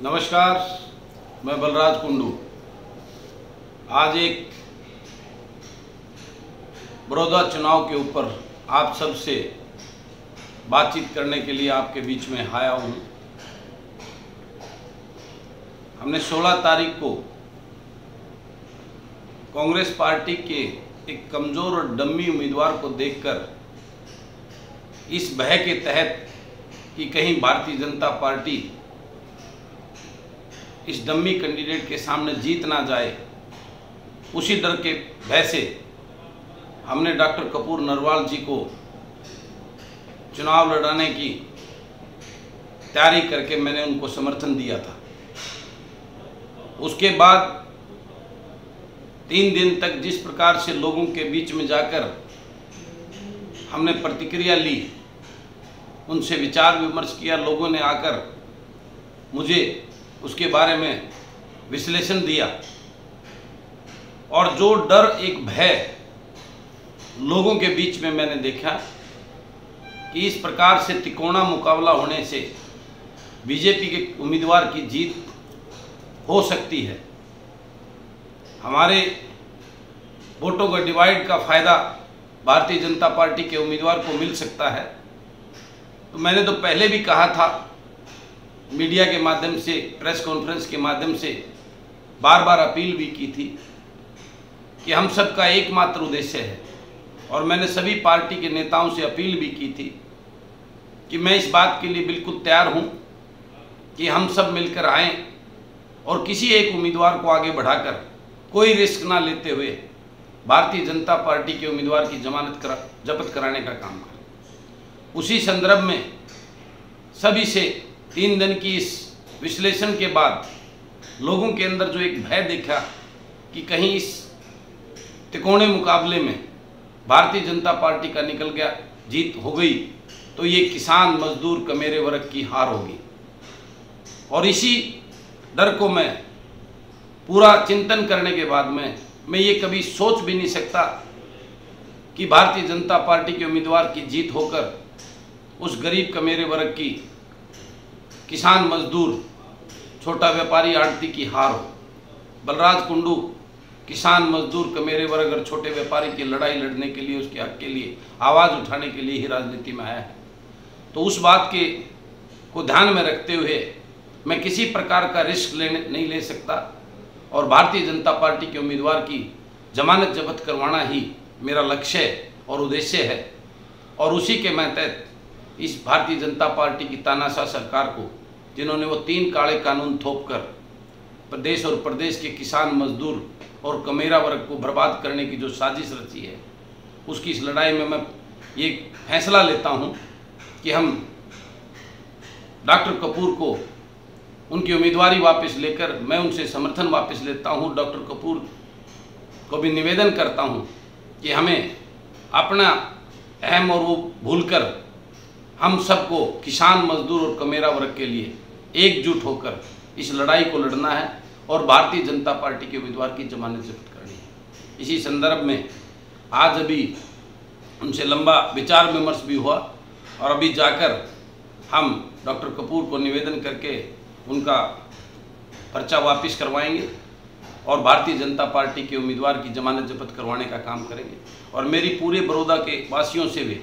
नमस्कार, मैं बलराज कुंडू। आज एक बड़ौदा चुनाव के ऊपर आप सबसे बातचीत करने के लिए आपके बीच में आया हूँ। हमने 16 तारीख को कांग्रेस पार्टी के एक कमज़ोर और डम्मी उम्मीदवार को देखकर इस भय के तहत कि कहीं भारतीय जनता पार्टी इस डम्मी कैंडिडेट के सामने जीत ना जाए, उसी डर के भय से हमने डॉक्टर कपूर नरवाल जी को चुनाव लड़ाने की तैयारी करके मैंने उनको समर्थन दिया था। उसके बाद 3 दिन तक जिस प्रकार से लोगों के बीच में जाकर हमने प्रतिक्रिया ली, उनसे विचार विमर्श किया, लोगों ने आकर मुझे उसके बारे में विश्लेषण दिया और जो डर, एक भय लोगों के बीच में मैंने देखा कि इस प्रकार से तिकोना मुकाबला होने से बीजेपी के उम्मीदवार की जीत हो सकती है, हमारे वोटों का डिवाइड का फायदा भारतीय जनता पार्टी के उम्मीदवार को मिल सकता है। तो मैंने तो पहले भी कहा था, मीडिया के माध्यम से, प्रेस कॉन्फ्रेंस के माध्यम से बार बार अपील भी की थी कि हम सबका एकमात्र उद्देश्य है, और मैंने सभी पार्टी के नेताओं से अपील भी की थी कि मैं इस बात के लिए बिल्कुल तैयार हूं कि हम सब मिलकर आएं और किसी एक उम्मीदवार को आगे बढ़ाकर कोई रिस्क ना लेते हुए भारतीय जनता पार्टी के उम्मीदवार की जब्त कराने का काम करें। उसी संदर्भ में सभी से 3 दिन की इस विश्लेषण के बाद लोगों के अंदर जो एक भय देखा कि कहीं इस तिकोने मुकाबले में भारतीय जनता पार्टी का निकल गया, जीत हो गई, तो ये किसान मजदूर कमेरे वर्ग की हार होगी। और इसी डर को मैं पूरा चिंतन करने के बाद में मैं ये कभी सोच भी नहीं सकता कि भारतीय जनता पार्टी के उम्मीदवार की जीत होकर उस गरीब कमेरे वर्ग की, किसान मजदूर, छोटा व्यापारी आड़ती की हार हो। बलराज कुंडू किसान मजदूर कमेरे वर्ग और छोटे व्यापारी की लड़ाई लड़ने के लिए, उसके हक के लिए आवाज़ उठाने के लिए ही राजनीति में आया है। तो उस बात को ध्यान में रखते हुए मैं किसी प्रकार का रिस्क नहीं ले सकता और भारतीय जनता पार्टी के उम्मीदवार की जमानत जब्त करवाना ही मेरा लक्ष्य और उद्देश्य है। और उसी के मैं तहत इस भारतीय जनता पार्टी की तानाशाह सरकार को, जिन्होंने वो 3 काले कानून थोपकर प्रदेश और प्रदेश के किसान मजदूर और कमेरा वर्ग को बर्बाद करने की जो साजिश रची है, उसकी इस लड़ाई में मैं ये फैसला लेता हूं कि हम डॉक्टर कपूर को उनकी उम्मीदवारी वापस लेकर मैं उनसे समर्थन वापस लेता हूं। डॉक्टर कपूर को भी निवेदन करता हूं कि हमें अपना अहम और वो भूलकर हम सबको किसान मजदूर और कमेरा वर्ग के लिए एकजुट होकर इस लड़ाई को लड़ना है और भारतीय जनता पार्टी के उम्मीदवार की जमानत जब्त करनी है। इसी संदर्भ में आज अभी उनसे लंबा विचार विमर्श भी हुआ और अभी जाकर हम डॉक्टर कपूर को निवेदन करके उनका पर्चा वापस करवाएंगे और भारतीय जनता पार्टी के उम्मीदवार की जमानत जब्त करवाने का काम करेंगे। और मेरी पूरे बड़ौदा के वासियों से भी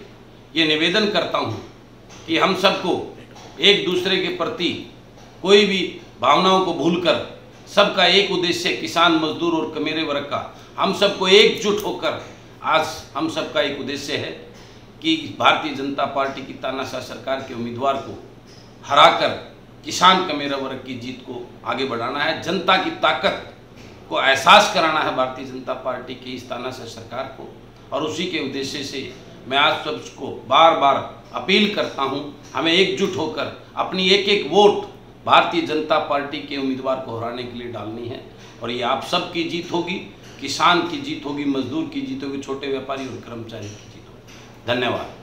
ये निवेदन करता हूँ कि हम सबको एक दूसरे के प्रति कोई भी भावनाओं को भूलकर सबका एक उद्देश्य, किसान मजदूर और कमेरे वर्ग का, हम सबको एकजुट होकर आज हम सबका एक उद्देश्य है कि भारतीय जनता पार्टी की तानाशाह सरकार के उम्मीदवार को हराकर किसान कमेरा वर्ग की जीत को आगे बढ़ाना है। जनता की ताकत को एहसास कराना है भारतीय जनता पार्टी की इस तानाशाह सरकार को। और उसी के उद्देश्य से मैं आज सबको बार बार अपील करता हूं, हमें एकजुट होकर अपनी एक एक वोट भारतीय जनता पार्टी के उम्मीदवार को हराने के लिए डालनी है। और ये आप सब की जीत होगी, किसान की जीत होगी, मजदूर की जीत होगी, छोटे व्यापारी और कर्मचारी की जीत होगी। धन्यवाद।